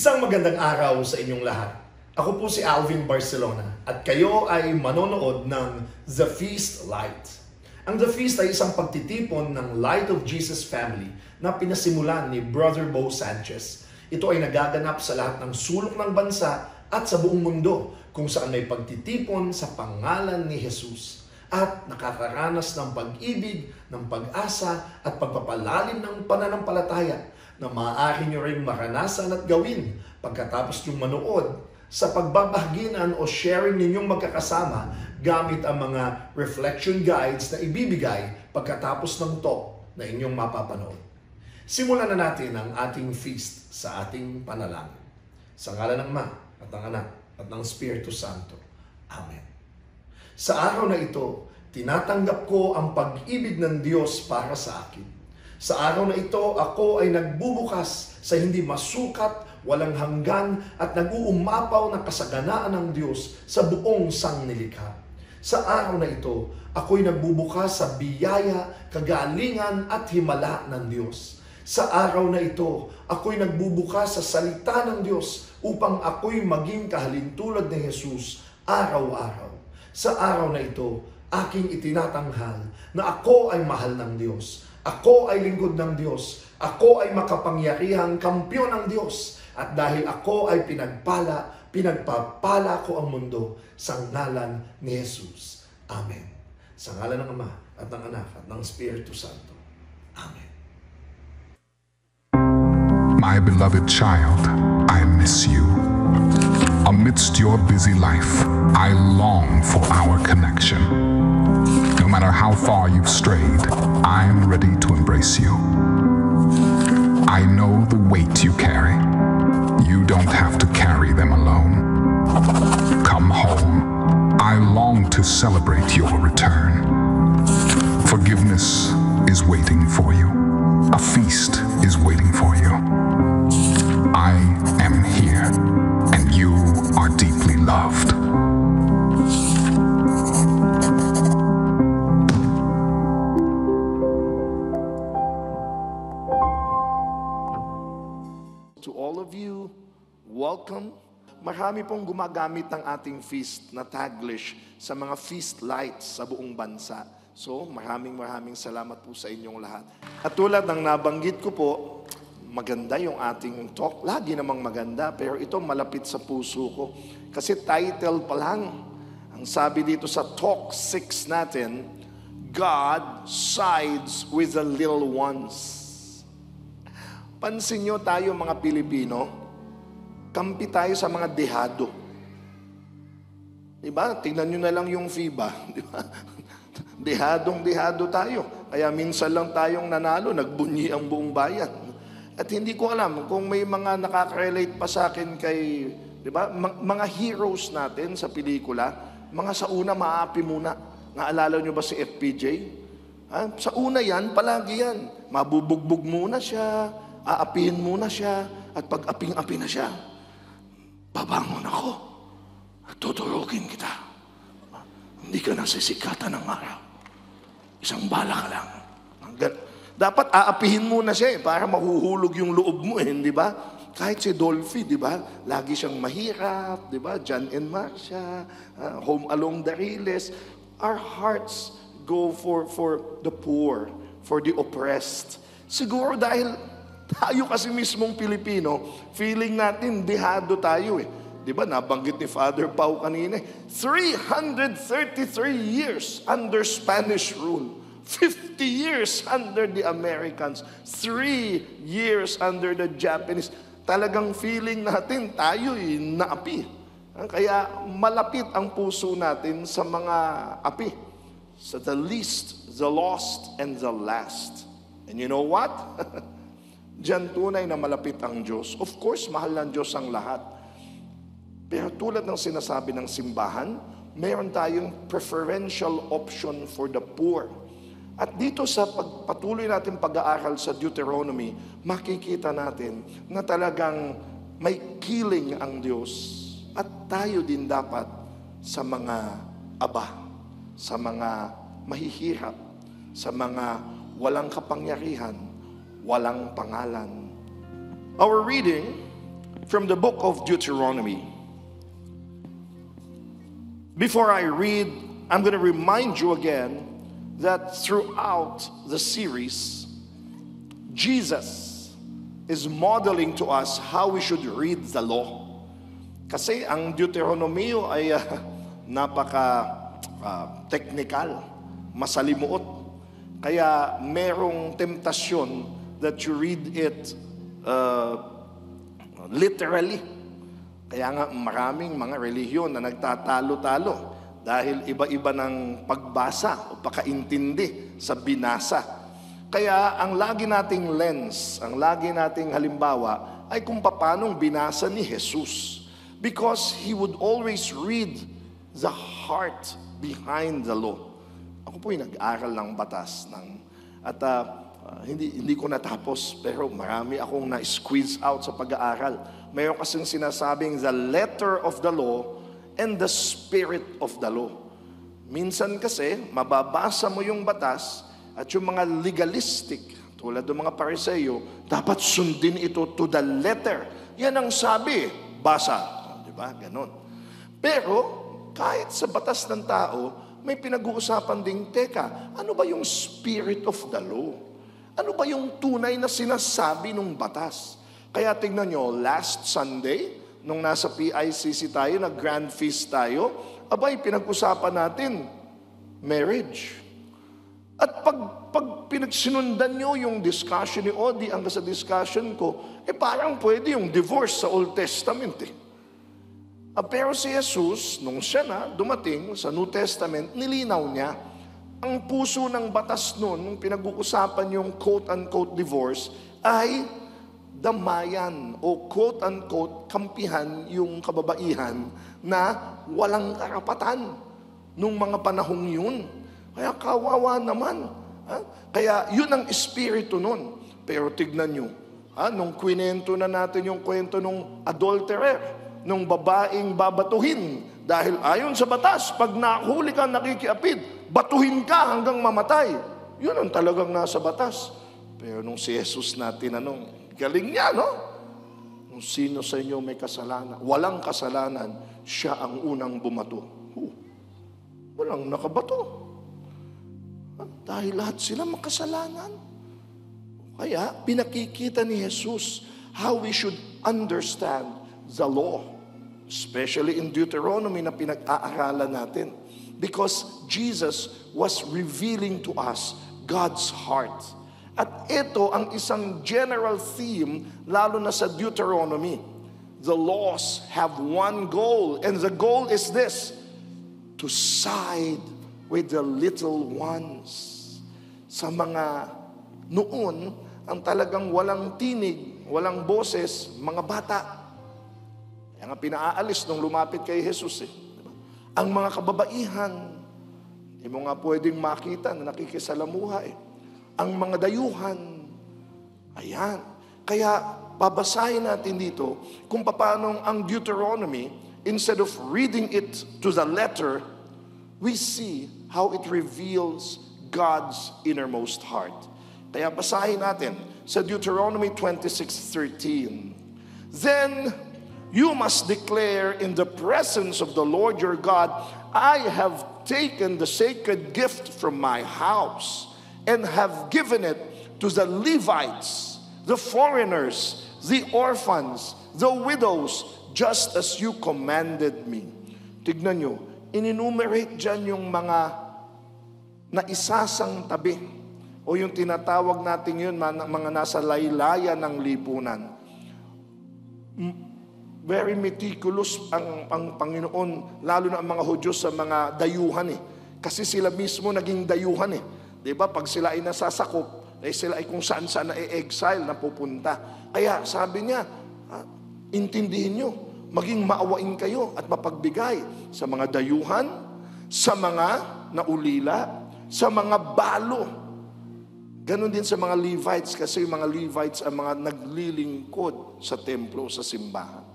Isang magandang araw sa inyong lahat. Ako po si Alvin Barcelona at kayo ay manonood ng The Feast Light. Ang The Feast ay isang pagtitipon ng Light of Jesus Family na pinasimulan ni Brother Bo Sanchez. Ito ay nagaganap sa lahat ng sulok ng bansa at sa buong mundo kung saan may pagtitipon sa pangalan ni Jesus at nakakaranas ng pag-ibig, ng pag-asa at pagpapalalim ng pananampalataya na maaari nyo rin maranasan at gawin pagkatapos yung manood sa pagbabahaginan o sharing ninyong magkakasama gamit ang mga reflection guides na ibibigay pagkatapos ng talk na inyong mapapanood. Simulan na natin ang ating feast sa ating panalangin. Sa ngalan ng Ama at ng Anak at ng Espiritu Santo. Amen. Sa araw na ito, tinatanggap ko ang pag-ibig ng Diyos para sa akin. Sa araw na ito, ako ay nagbubukas sa hindi masukat, walang hanggan at nag-uumapaw na kasaganaan ng Diyos sa buong sangnilikha. Sa araw na ito, ako'y nagbubukas sa biyaya, kagalingan at himala ng Diyos. Sa araw na ito, ako'y nagbubukas sa salita ng Diyos upang ako'y maging kahalintulad ni Jesus araw-araw. Sa araw na ito, aking itinatanghal na ako ay mahal ng Diyos. Ako ay lingkod ng Diyos. Ako ay makapangyarihang kampyon ng Diyos. At dahil ako ay pinagpapala ko ang mundo sa ngalan ni Jesus. Amen. Sa ngalan ng Ama at ng Anak at ng Espiritu Santo. Amen. My beloved child, I miss you. Amidst your busy life, I long for our connection. No matter how far you've strayed, I'm ready to embrace you. I know the weight you carry. You don't have to carry them alone. Come home. I long to celebrate your return. Forgiveness is waiting for you. A feast is waiting for you. I am here, and you are deeply loved. To all of you, welcome. Marami pong gumagamit ng ating feast na Taglish sa mga feast lights sa buong bansa. So, maraming salamat po sa inyong lahat. At tulad ng nabanggit ko po, maganda yung ating talk. Lagi namang maganda, pero ito malapit sa puso ko. Kasi title pa lang, ang sabi dito sa talk 6 natin, God sides with the little ones. Pansin nyo tayo mga Pilipino, kampi tayo sa mga dehado. Diba? Tingnan nyo na lang yung FIBA. Diba? Dehadong-dehado tayo. Kaya minsan lang tayong nanalo, nagbunyi ang buong bayan. At hindi ko alam kung may mga nakaka-relate pa sa akin kay, diba? Mga heroes natin sa pelikula, mga sa una maapi muna. Naalala nyo ba si FPJ? Sa una yan, palagi yan. Mabubugbog muna siya, aapihin muna siya, at pag aping-api na siya, babangon ako at tutulogin kita. Hindi ka nasisikatan ng araw. Isang bala ka lang. Dapat aapihin muna siya para mahuhulog yung loob mo di ba? Kahit si Dolphy, di ba? Lagi siyang mahirap, di ba? John and Marcia, Home Along the Riles. Our hearts go for the poor, for the oppressed. Siguro dahil tayo kasi mismong Pilipino, feeling natin dehado tayo Di ba, nabanggit ni Father Pau kanina, 333 years under Spanish rule, 50 years under the Americans, 3 years under the Japanese. Talagang feeling natin tayo naapi. Kaya malapit ang puso natin sa mga api, sa the least, the lost, and the last. And you know what? Diyan tunay na malapit ang Diyos. Of course, mahal ng Diyos ang lahat. Pero tulad ng sinasabi ng simbahan, meron tayong preferential option for the poor. At dito sa pagpatuloy natin pag-aaral sa Deuteronomy, makikita natin na talagang may killing ang Diyos. At tayo din dapat sa mga aba, sa mga mahihirap, sa mga walang kapangyarihan, walang pangalan. Our reading from the book of Deuteronomy. Before I read, I'm going to remind you again that throughout the series, Jesus is modeling to us how we should read the law. Kasi ang Deuteronomy ay napaka-technical, masalimuot. Kaya merong temptasyon that you read it literally. Kaya nga maraming mga relihiyon na nagtatalo-talo dahil iba-iba ng pagbasa o pagkaintindi sa binasa. Kaya ang lagi nating lens, ang lagi nating halimbawa ay kung paanong binasa ni Jesus. Because he would always read the heart behind the law. Ako po yung nag-aral ng batas at hindi ko natapos, pero marami akong na-squeeze out sa pag-aaral. Mayroon kasing sinasabing the letter of the law and the spirit of the law. Minsan kasi mababasa mo yung batas at yung mga legalistic tulad ng mga Pariseo, dapat sundin ito to the letter. Yan ang sabi, basa. Diba? Ganon. Pero, kahit sa batas ng tao, may pinag-uusapan ding, teka, ano ba yung spirit of the law? Ano ba yung tunay na sinasabi ng batas? Kaya tingnan nyo, last Sunday, nung nasa PICC tayo, nag-grand feast tayo, abay, pinag-usapan natin, marriage. At pag pinagsinundan nyo yung discussion ni Odi hanggang sa discussion ko, parang pwede yung divorce sa Old Testament Pero si Jesus, nung siya na dumating sa New Testament, nilinaw niya, ang puso ng batas noon, nung pinag-uusapan yung quote-unquote divorce, ay damayan o quote-unquote kampihan yung kababaihan na walang karapatan nung mga panahong yun. Kaya kawawa naman. Kaya yun ang espiritu nun. Pero tignan nyo, nung kwento na natin yung kwento nung adulterer, nung babaeng babatuhin, dahil ayon sa batas, pag nahuli ka nakikiapid, batuhin ka hanggang mamatay. Yun ang talagang nasa batas. Pero nung si Jesus na tinanong, galing niya, no? Kung sino sa inyo may kasalanan, walang kasalanan, siya ang unang bumato. Walang nakabato. Dahil lahat sila makasalanan. Kaya pinakikita ni Jesus how we should understand the law, especially in Deuteronomy na pinag-aaralan natin. Because Jesus was revealing to us God's heart. At ito ang isang general theme, lalo na sa Deuteronomy. The laws have one goal, and the goal is this: to side with the little ones. Sa mga noon, ang talagang walang tinig, walang boses, mga bata. Kaya nga pinaalis nung lumapit kay Jesus. Diba? Ang mga kababaihan, hindi mo nga pwedeng makita na nakikisalamuha Ang mga dayuhan, ayan. Kaya babasahin natin dito kung paano ang Deuteronomy, instead of reading it to the letter, we see how it reveals God's innermost heart. Kaya basahin natin sa Deuteronomy 26:13. Then you must declare in the presence of the Lord your God, I have taken the sacred gift from my house and have given it to the Levites, the foreigners, the orphans, the widows, just as you commanded me. Tignan nyo, in-enumerate dyan yung mga naisasang tabi o yung tinatawag natin yun, mga nasa laylayan ng lipunan. Very meticulous ang Panginoon, lalo na ang mga Hudyo sa mga dayuhan Kasi sila mismo naging dayuhan Diba? Pag sila ay nasasakop, sila ay kung saan-saan na exile na pupunta. Kaya sabi niya, intindihin nyo, maging maawain kayo at mapagbigay sa mga dayuhan, sa mga naulila, sa mga balo. Ganon din sa mga Levites, kasi yung mga Levites ang mga naglilingkod sa templo, sa simbahan.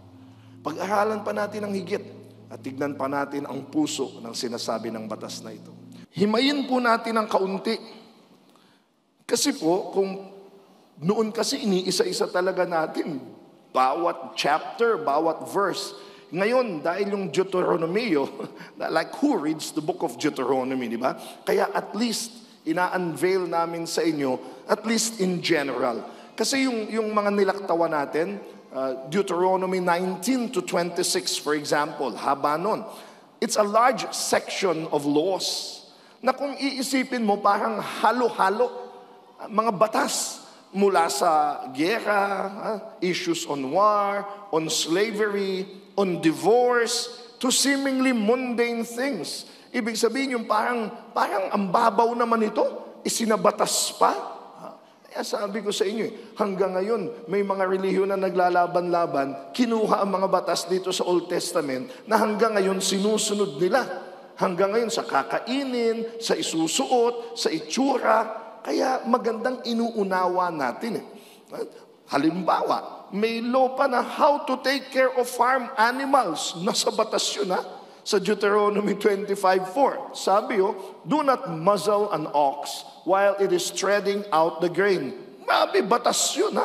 Pag-aralan pa natin ang higit at tignan pa natin ang puso ng sinasabi ng batas na ito. Himayin po natin ang kaunti. Kasi po, kung noon kasi iniisa-isa talaga natin, bawat chapter, bawat verse. Ngayon, dahil yung Deuteronomy, like who reads the book of Deuteronomy, di ba? Kaya at least, ina-unveil namin sa inyo, at least in general. Kasi yung mga nilaktawan natin, Deuteronomy 19 to 26, for example, haba nun. It's a large section of laws na kung iisipin mo, parang halo-halo, mga batas mula sa giyera, issues on war, on slavery, on divorce, to seemingly mundane things. Ibig sabihin yung parang ang babaw naman ito, isinabatas pa. Kaya sabi ko sa inyo, hanggang ngayon, may mga relihiyon na naglalaban-laban, kinuha ang mga batas dito sa Old Testament na hanggang ngayon sinusunod nila. Hanggang ngayon sa kakainin, sa isusuot, sa itsura. Kaya magandang inuunawa natin. Halimbawa, may law pa na how to take care of farm animals. Nasa batas yun sa Deuteronomy 25:4. Sabi do not muzzle an ox while it is treading out the grain. Mabi, batas yun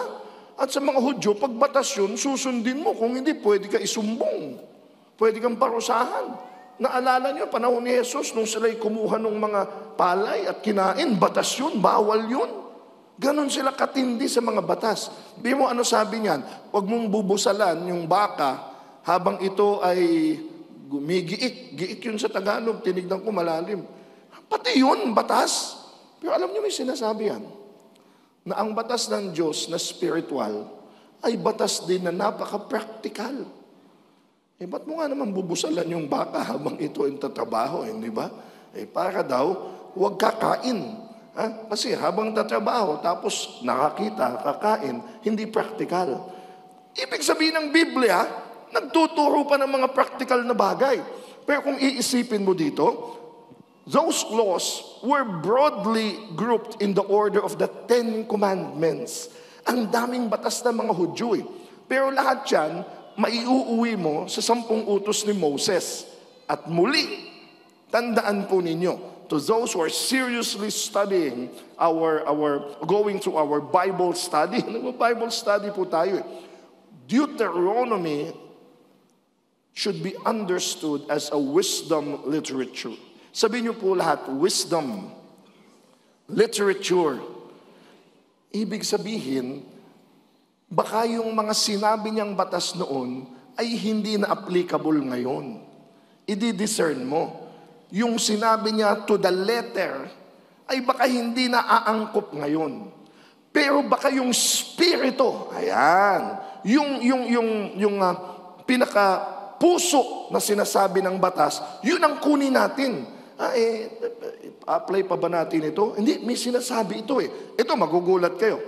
At sa mga Hudyo, pag batas yun, susundin mo. Kung hindi, pwede ka isumbong. Pwede kang parusahan. Naalala niyo, panahon ni Jesus, nung sila'y kumuha ng mga palay at kinain, batas yun, bawal yun. Ganon sila katindi sa mga batas. Di mo ano sabi niyan, huwag mong bubusalan yung baka habang ito ay gumigiik. Giik yun sa Tagalog, tinignan ko malalim. Pati yun, batas. Pero alam niyo may sinasabi yan, na ang batas ng Diyos na spiritual ay batas din na napaka-practical. Ba't mo nga naman bubusalan yung baka habang ito ang tatrabaho, di ba? Para daw, huwag kakain. Kasi habang tatrabaho, tapos nakakita, kakain, hindi practical. Ibig sabihin ng Biblia, nagtuturo pa ng mga practical na bagay. Pero kung iisipin mo dito, those laws were broadly grouped in the order of the 10 Commandments. Ang daming batas ng mga Hudyo Pero lahat yan, maiuuwi mo sa 10 utos ni Moses. At muli, tandaan po ninyo, to those who are seriously studying going through our Bible study, Bible study po tayo Deuteronomy should be understood as a wisdom literature. Sabihin niyo po lahat, wisdom literature. Ibig sabihin, baka yung mga sinabi niyang batas noon ay hindi na applicable ngayon. I-discern mo. Yung sinabi niya to the letter ay baka hindi na aangkop ngayon. Pero baka yung spirito, ayan, yung pinaka puso na sinasabi ng batas, yun ang kunin natin. Apply pa ba natin ito? Hindi, may sinasabi ito Ito, magugulat kayo.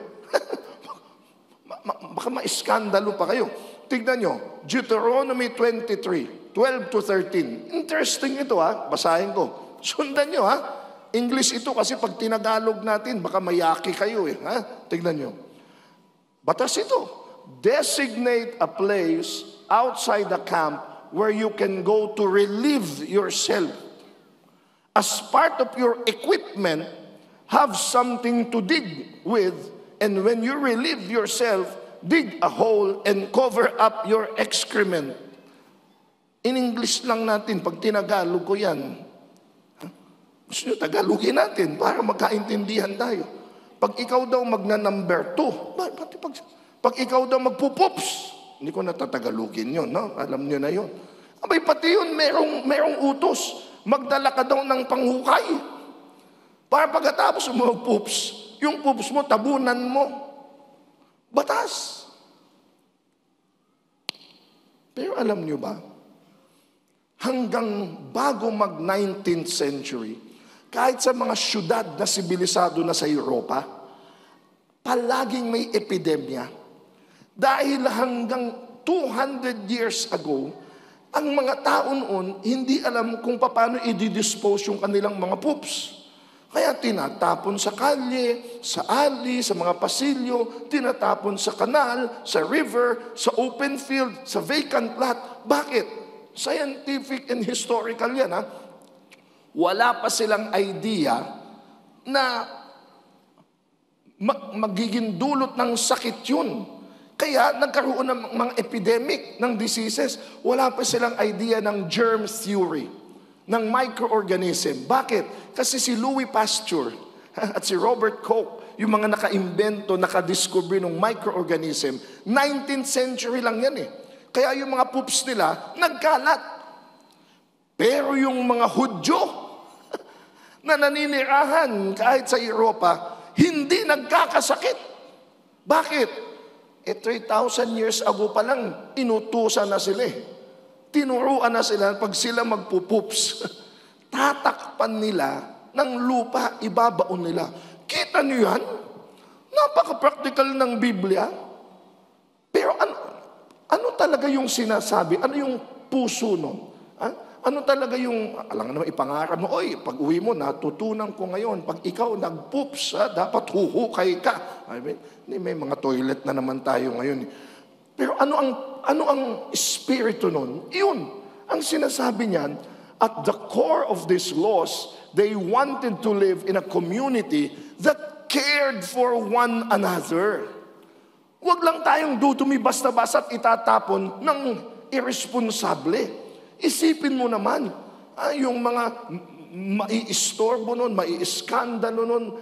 Baka ma-iskandalo pa kayo. Tignan nyo, Deuteronomy 23, 12 to 13. Interesting ito basahin ko. Sundan nyo English ito kasi pag tinagalog natin, baka mayaki kayo Tignan nyo. Batas ito. Designate a place outside the camp where you can go to relieve yourself. As part of your equipment, have something to dig with, and when you relieve yourself, dig a hole and cover up your excrement. In English lang natin, pag tinagalog ko yan. Gusto nyo, Tagalogin natin para magkaintindihan tayo. Pag ikaw daw magna-number 2, pag ikaw daw magpupups, hindi ko natatagalogin yun, alam nyo na yun. Abay, pati yun, merong utos. Magdala ka daw ng panghukay. Para pagkatapos mo magpups, yung poops mo, tabunan mo. Batas. Pero alam nyo ba, hanggang bago mag-19th century, kahit sa mga syudad na sibilisado na sa Europa, palaging may epidemya. Dahil hanggang 200 years ago, ang mga tao noon, hindi alam kung paano i-dispose yung kanilang mga poops. Kaya tinatapon sa kalye, sa alley, sa mga pasilyo, tinatapon sa kanal, sa river, sa open field, sa vacant lot. Bakit? Scientific and historical yan, Wala pa silang idea na magiging dulot ng sakit yun. Kaya nagkaroon ng mga epidemic ng diseases. Wala pa silang idea ng germ theory, ng microorganism. Bakit? Kasi si Louis Pasteur at si Robert Koch, yung mga naka-invento, naka-discover ng microorganism, 19th century lang yan eh. Kaya yung mga poops nila, nagkalat. Pero yung mga Hudyo na naninirahan kahit sa Europa, hindi nagkakasakit. Bakit? 3,000 years ago pa lang, inutusan na sila eh. Tinuruan na sila, pag sila magpupoops, tatakpan nila ng lupa, ibabaon nila. Kita niyo yan? Napaka-practical ng Biblia. Pero ano talaga yung sinasabi? Ano yung puso nun? Ano talaga yung, alam nga naman, ipangarap mo, oy, pag uwi mo, natutunan ko ngayon, pag ikaw nag-poops, dapat huhukay ka. I mean, may mga toilet na naman tayo ngayon. Pero ano ang espiritu nun? Yun, ang sinasabi niyan, at the core of these laws, they wanted to live in a community that cared for one another. Huwag lang tayong dudumi basta-basta at itatapon ng irresponsable. Isipin mo naman, yung mga maiistorbo nun, maiiskandalo nun,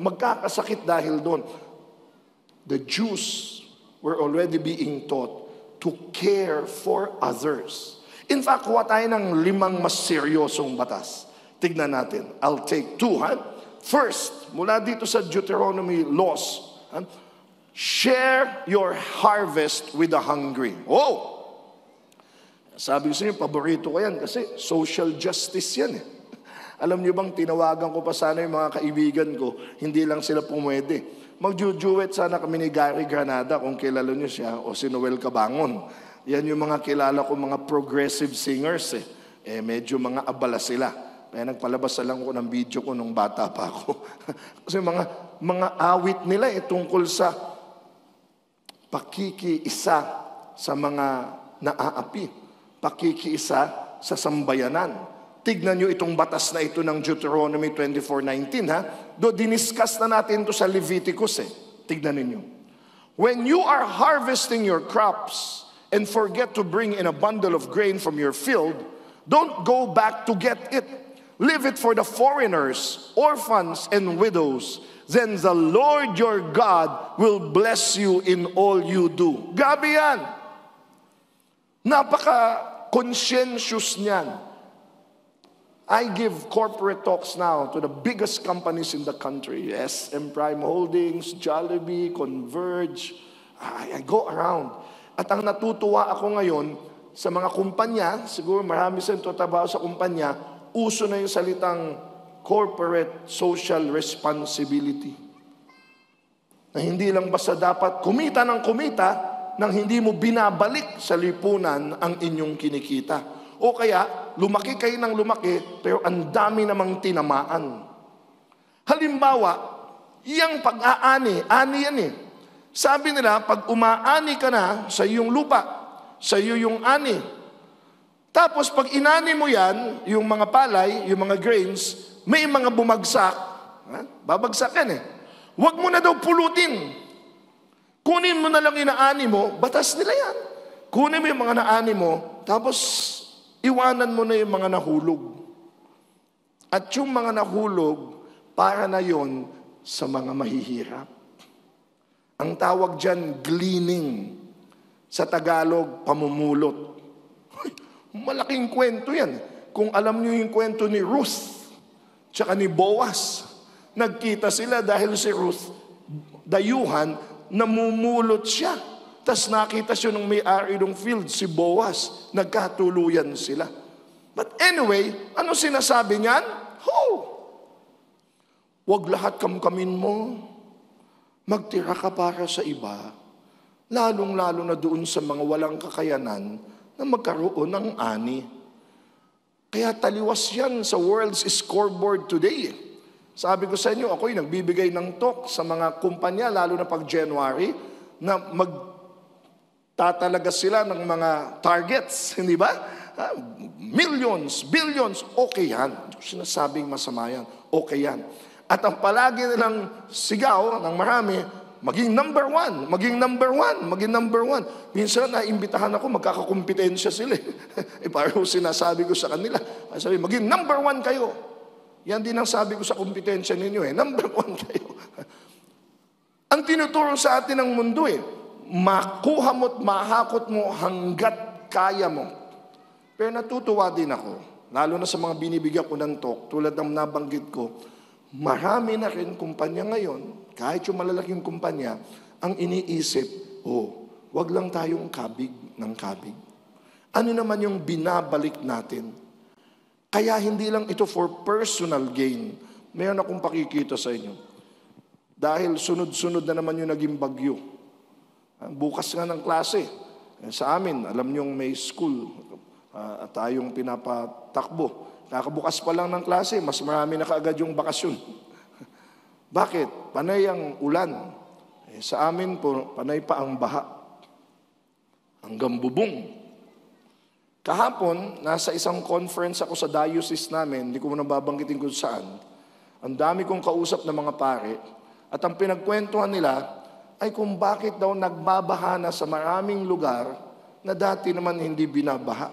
magkakasakit dahil doon. The Jews were already being taught to care for others. In fact, kuha tayo ng 5 mas seryosong batas. Tignan natin. I'll take 2. First, mula dito sa Deuteronomy laws, share your harvest with the hungry. Oh! Sabi ko sa inyo, paborito ko yan kasi social justice yan eh. Alam niyo bang, tinawagan ko pa sana yung mga kaibigan ko, hindi lang sila pumwede. Magjujuwet sana kami ni Gary Granada, kung kilala niyo siya, o si Noel Cabangon. Yan yung mga kilala ko, mga progressive singers eh. Medyo mga abala sila. Kaya nagpalabas na lang ko ng video ko nung bata pa ako. Kasi mga awit nila tungkol sa pakikiisa sa mga naaapi. Pakikiisa sa sambayanan. Tignan nyo itong batas na ito ng Deuteronomy 24:19 ha. Diniscuss na natin ito sa Leviticus eh. Tignan ninyo. When you are harvesting your crops and forget to bring in a bundle of grain from your field, don't go back to get it. Leave it for the foreigners, orphans, and widows. Then the Lord your God will bless you in all you do. Gabi yan. Napaka-conscientious niyan. I give corporate talks now to the biggest companies in the country. SM Prime Holdings, Jollibee, Converge. I go around. At ang natutuwa ako ngayon, sa mga kumpanya, siguro marami sa trabaho sa kumpanya, uso na yung salitang corporate social responsibility. Na hindi lang basta dapat kumita ng kumita, nang hindi mo binabalik sa lipunan ang inyong kinikita. O kaya, lumaki kayo ng lumaki, pero ang dami namang tinamaan. Halimbawa, yung pag-aani, ani yan eh. Sabi nila, pag umaani ka na sa iyong lupa, sa iyo yung ani. Tapos pag inani mo yan, yung mga palay, yung mga grains, may mga bumagsak. Babagsak yan eh. Huwag mo na daw pulutin. Kunin mo na lang inaani mo, batas nila yan. Kunin mo yung mga naani mo, tapos iwanan mo na yung mga nahulog. At yung mga nahulog, para na yon sa mga mahihirap. Ang tawag dyan, gleaning. Sa Tagalog, pamumulot. Malaking kwento yan. Kung alam niyo yung kwento ni Ruth, tsaka ni Boaz, nagkita sila dahil si Ruth, dayuhan, namumulot siya. Tapos nakita siya ng may-ari ng field, si Boaz. Nagkatuluyan sila. But anyway, ano sinasabi niyan? Huwag lahat kamkamin mo. Magtira ka para sa iba. Lalong-lalo na doon sa mga walang kakayanan na magkaroon ng ani. Kaya taliwas yan sa world's scoreboard today. Sabi ko sa inyo, ako'y nagbibigay ng talk sa mga kumpanya, lalo na pag January, na magtatalaga sila ng mga targets, hindi ba? Millions, billions, okay yan. Sinasabing masama yan, okay yan. At ang palagi nilang sigaw ng marami, maging number one, maging number one, maging number one. Minsan, naimbitahan ako, magkakakumpetensya sila. Parang sinasabi ko sa kanila, sabi, maging number one kayo. Yan din ang sabi ko sa kompetensya ninyo, number one kayo. Ang tinuturo sa atin ng mundo, makuha mo at mahakot mo hanggat kaya mo. Pero natutuwa din ako, lalo na sa mga binibigyan ko ng talk, tulad ng nabanggit ko, marami na rin kumpanya ngayon, kahit yung malalaking kumpanya, ang iniisip, wag lang tayong kabig ng kabig. Ano naman yung binabalik natin? Kaya hindi lang ito for personal gain. Mayroon akong pakikita sa inyo. Dahil sunod-sunod na naman yung naging bagyo. Bukas nga ng klase. Sa amin, alam niyong may school, tayong pinapatakbo. Nakabukas pa lang ng klase, mas marami na kaagad yung bakasyon. Bakit? Panay ang ulan. Sa amin po, panay pa ang baha. Hanggang bubong. Kahapon, nasa isang conference ako sa diocese namin, hindi ko muna babanggitin kung saan. Ang dami kong kausap na mga pare, at ang pinagkwentuhan nila ay kung bakit daw nagbabaha na sa maraming lugar na dati naman hindi binabaha.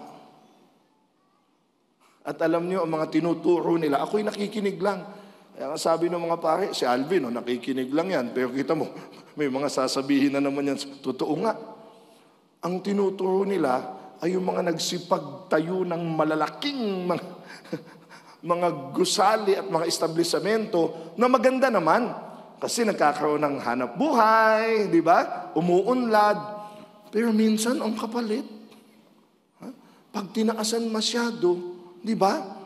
At alam niyo, ang mga tinuturo nila, ako'y nakikinig lang. Kaya sabi ng mga pare, si Alvin, nakikinig lang yan. Pero kita mo, may mga sasabihin na naman yan. Totoo nga. Ang tinuturo nila ay yung mga nagsipagtayo ng malalaking mga gusali at mga establisamento na maganda naman. Kasi nagkakaroon ng hanap buhay, di ba? Umuunlad. Pero minsan, ang kapalit. Pag tinaasan masyado, di ba?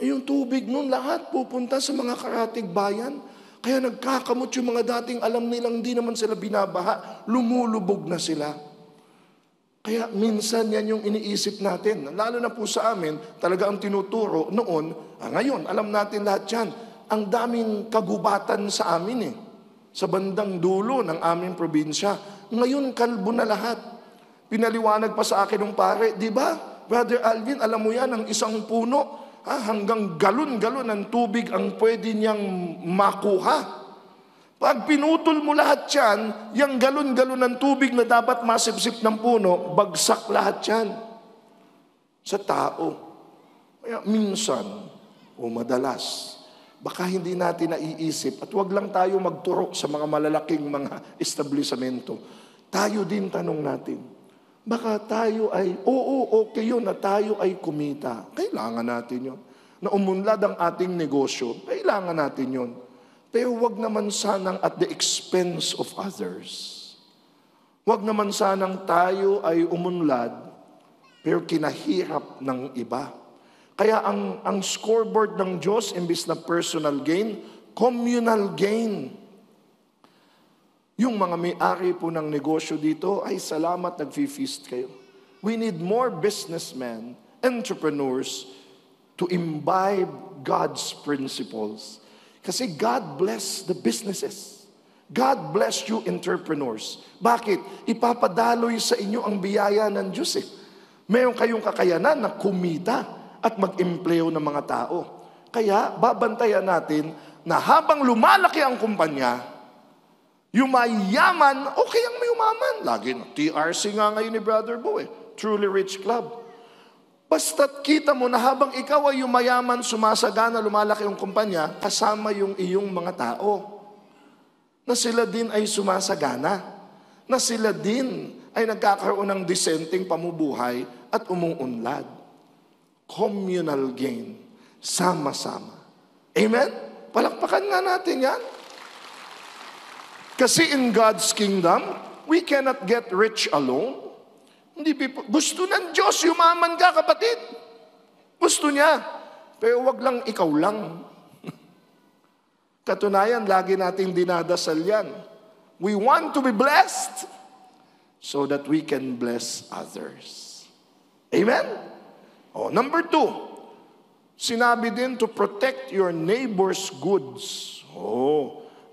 Yung tubig nun lahat pupunta sa mga karatig bayan. Kaya nagkakamot yung mga dating alam nilang di naman sila binabaha. Lumulubog na sila. Kaya minsan yan yung iniisip natin. Lalo na po sa amin, talaga ang tinuturo noon, ngayon, alam natin lahat yan. Ang daming kagubatan sa amin sa bandang dulo ng aming probinsya. Ngayon, kalbo na lahat. Pinaliwanag pa sa akin ng pare, di ba? Brother Alvin, alam mo yan, ang isang puno, hanggang galon-galon ng tubig ang pwede niyang makuha. Pag pinutol mo lahat yan, yung galon-galon ng tubig na dapat masipsip ng puno, bagsak lahat yan. Sa tao. Kaya minsan, o madalas, baka hindi natin naiisip at wag lang tayo magturo sa mga malalaking mga establisamento. Tayo din tanong natin, baka tayo ay, okay yun na tayo ay kumita. Kailangan natin yun. Na umunlad ang ating negosyo, kailangan natin yun. Pero wag naman sanang at the expense of others. Wag naman sanang tayo ay umunlad, pero kinahirap ng iba. Kaya ang scoreboard ng Diyos, imbis na personal gain, communal gain. Yung mga may-ari po ng negosyo dito, ay salamat, nag-feast kayo. We need more businessmen, entrepreneurs, to imbibe God's principles. Kasi God bless the businesses. God bless you, entrepreneurs. Bakit? Ipapadaloy sa inyo ang biyaya ng Diyos. Meron kayong kakayanan na kumita at mag-empleo ng mga tao. Kaya, babantayan natin na habang lumalaki ang kumpanya, yung mayaman, okay ang may umaman. Lagi na, TRC nga ngayon ni Brother Bo, Truly Rich Club. Basta't kita mo na habang ikaw ay yung mayaman, sumasagana, lumalaki ang kumpanya, kasama yung iyong mga tao. Na sila din ay sumasagana. Na sila din ay nagkakaroon ng disenteng pamubuhay at umuunlad. Communal gain. Sama-sama. Amen? Palakpakan nga natin yan. Kasi in God's kingdom, we cannot get rich alone. Hindi gusto ng Diyos, yumaman ka, kapatid. Gusto niya. Pero wag lang ikaw lang. Katunayan, lagi nating dinadasal yan. We want to be blessed so that we can bless others. Amen? Number 2, sinabi din to protect your neighbor's goods.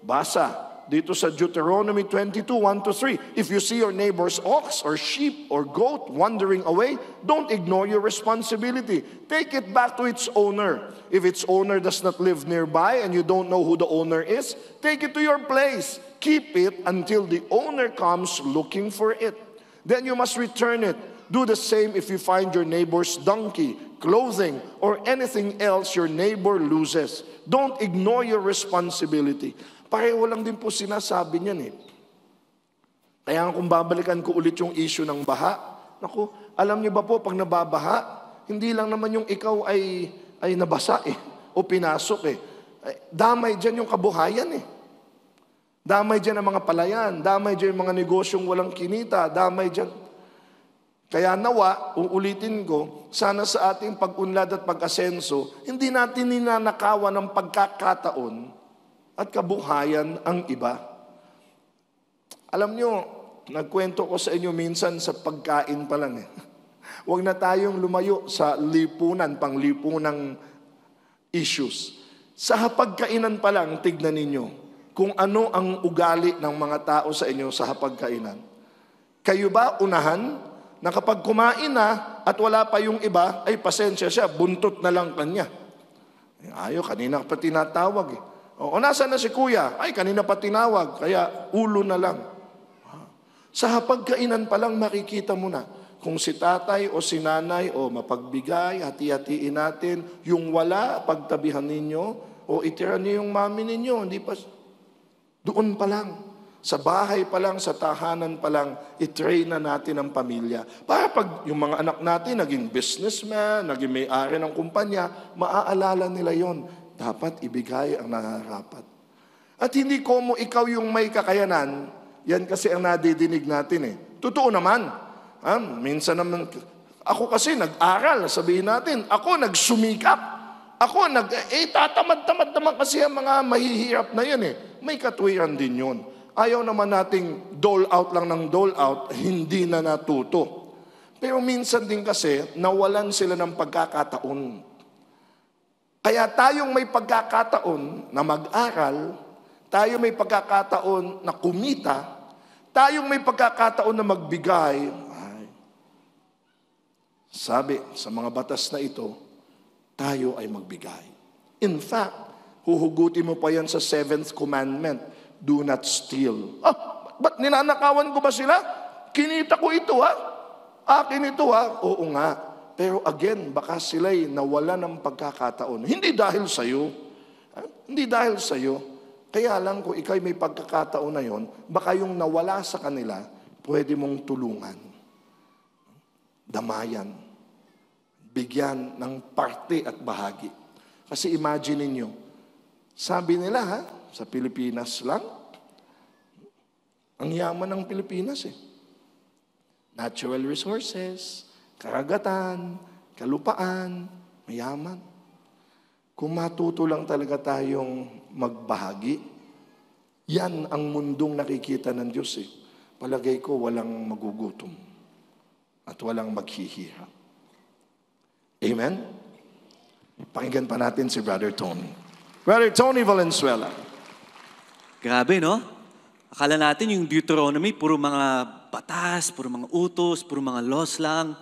Basa dito sa Deuteronomy 22:1-3. If you see your neighbor's ox or sheep or goat wandering away, don't ignore your responsibility. Take it back to its owner. If its owner does not live nearby and you don't know who the owner is, take it to your place. Keep it until the owner comes looking for it. Then you must return it. Do the same if you find your neighbor's donkey, clothing, or anything else your neighbor loses. Don't ignore your responsibility. Pareho lang din po sinasabi niyan eh. Kaya kung babalikan ko ulit yung issue ng baha, naku, alam niyo ba po, pag nababaha, hindi lang naman yung ikaw ay nabasa eh, o pinasok eh. Damay dyan yung kabuhayan eh. Damay dyan ang mga palayan, damay dyan yung mga negosyong walang kinita, damay dyan. Kaya nawa, uulitin ko, sana sa ating pag-unlad at pag-asenso, hindi natin ninanakawan ng pagkakataon at kabuhayan ang iba. Alam nyo, nagkwento ko sa inyo minsan sa pagkain pa lang eh. Huwag na tayong lumayo sa lipunan, panglipunang issues. Sa hapagkainan pa lang, tignan ninyo kung ano ang ugali ng mga tao sa inyo sa hapagkainan. Kayo ba unahan na kapag kumain na at wala pa yung iba, ay pasensya siya, buntot na lang kanya. Ayaw, kanina pa tinatawag eh. O nasa na si kuya? Ay, kanina pa tinawag, kaya ulo na lang. Sa hapagkainan pa lang makikita mo na kung si tatay o si nanay o mapagbigay, hati-hatiin natin, yung wala, pagtabihan ninyo, o itira niyo yung mami ninyo, hindi pa. Doon pa lang, sa bahay pa lang, sa tahanan pa lang, i-train na natin ang pamilya. Para pag yung mga anak natin naging businessman, naging may-ari ng kumpanya, maaalala nila yon. Dapat ibigay ang nararapat. At hindi ko mo ikaw yung may kakayanan, yan kasi ang nadidinig natin eh. Totoo naman. Minsan naman, ako kasi nag-aral, sabihin natin, ako nagsumikap. Ako tatamad-tamad naman kasi ang mga mahihirap na yan eh. May katwiran din yun. Ayaw naman nating dole out lang ng dole out, hindi na natuto. Pero minsan din kasi, nawalan sila ng pagkakataon. Kaya tayong may pagkakataon na mag-aral, tayo may pagkakataon na kumita, tayong may pagkakataon na magbigay. Sabi sa mga batas na ito, tayo ay magbigay. In fact, huhugutin mo pa yan sa 7th commandment, do not steal. Ba't ninanakawan ko ba sila? Kinita ko ito ha? Akin ito ha? Oo nga. Pero again, baka sila'y nawala ng pagkakataon. Hindi dahil sa'yo. Hindi dahil sa'yo. Kaya lang kung ikaw'y may pagkakataon na yon, baka yung nawala sa kanila, pwede mong tulungan. Damayan. Bigyan ng parte at bahagi. Kasi imagine niyo, sabi nila sa Pilipinas lang, ang yaman ng Pilipinas eh. Natural resources, karagatan, kalupaan, mayaman. Kung matuto lang talaga tayong magbahagi, yan ang mundong nakikita ng Diyos eh. Palagay ko walang magugutom at walang maghihirap. Amen? Pakinggan pa natin si Brother Tony. Brother Tony Valenzuela. Grabe, no? Akala natin yung Deuteronomy, puro mga batas, puro mga utos, puro mga laws lang.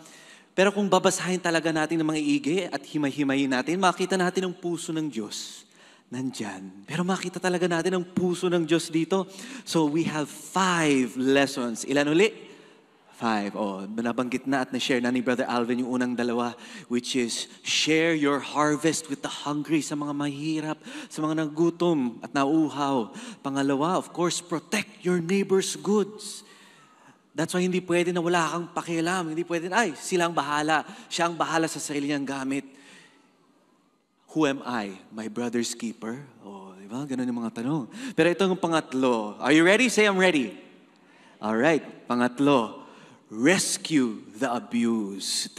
Pero kung babasahin talaga natin ng mga iigi at himay-himayin natin, makita natin ang puso ng Diyos. Nandyan. Pero makita talaga natin ang puso ng Diyos dito. So we have 5 lessons. Ilan uli? 5. Nabanggit na at na-share na ni Brother Alvin yung unang 2, which is share your harvest with the hungry, sa mga mahirap, sa mga nagutom at nauuhaw. Pangalawa, of course, protect your neighbor's goods. That's why hindi pwede na wala kang pakialam. Hindi pwede, silang bahala. Siya ang bahala sa sarili niyang gamit. Who am I? My brother's keeper? Diba? Ganun yung mga tanong. Pero ito yung pangatlo. Are you ready? Say I'm ready. Alright, pangatlo. Rescue the abused.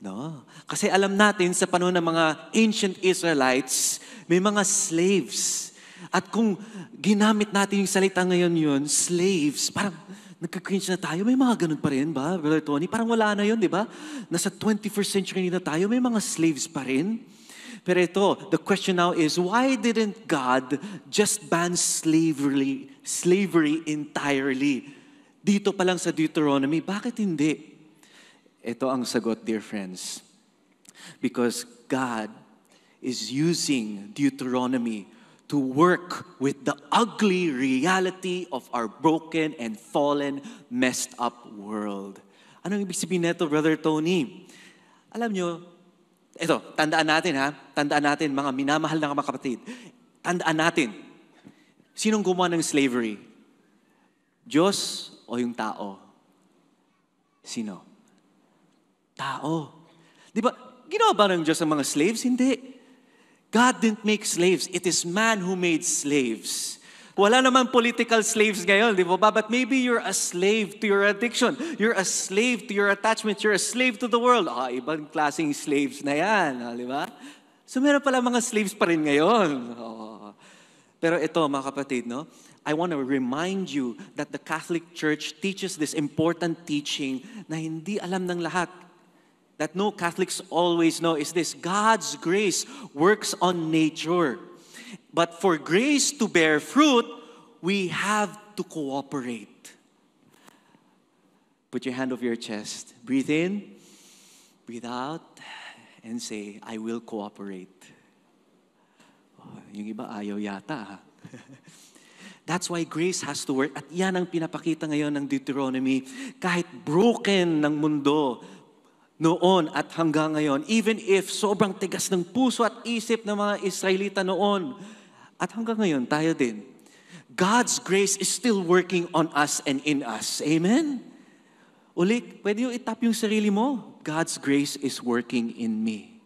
No? Kasi alam natin sa panahon ng mga ancient Israelites, may mga slaves. At kung ginamit natin yung salita ngayon yun, slaves, parang nagka-cringe na tayo. May mga ganun pa rin ba, Brother Tony? Parang wala na yun, di ba? Nasa 21st century na tayo, may mga slaves pa rin. Pero ito, the question now is, why didn't God just ban slavery entirely? Dito pa lang sa Deuteronomy, bakit hindi? Ito ang sagot, dear friends. Because God is using Deuteronomy to work with the ugly reality of our broken and fallen, messed up world. Anong ibig sabihin nito, Brother Tony? Alam nyo, ito, tandaan natin tandaan natin mga minamahal na mga kapatid. Tandaan natin, sinong gumawa ng slavery? Diyos o yung tao? Sino? Tao. Di ba, ginawa ba ng Diyos ang mga slaves? Hindi. God didn't make slaves. It is man who made slaves. Wala naman political slaves ngayon, di ba? But maybe you're a slave to your addiction. You're a slave to your attachment. You're a slave to the world. Ibang klaseng slaves na yan, di ba? So meron pala mga slaves pa rin ngayon. Pero ito, mga kapatid, no? I want to remind you that the Catholic Church teaches this important teaching na hindi alam ng lahat. That no Catholics always know is this: God's grace works on nature. But for grace to bear fruit, we have to cooperate. Put your hand over your chest. Breathe in, breathe out, and say, I will cooperate. Yung iba ayaw yata. That's why grace has to work. At yan ang pinapakita ngayon ng Deuteronomy. Kahit broken ng mundo, noon at hanggang ngayon, even if sobrang tigas ng puso at isip ng mga Israelita noon, at hanggang ngayon, tayo din, God's grace is still working on us and in us. Amen? Ulit, pwede yung itap yung sarili mo. God's grace is working in me.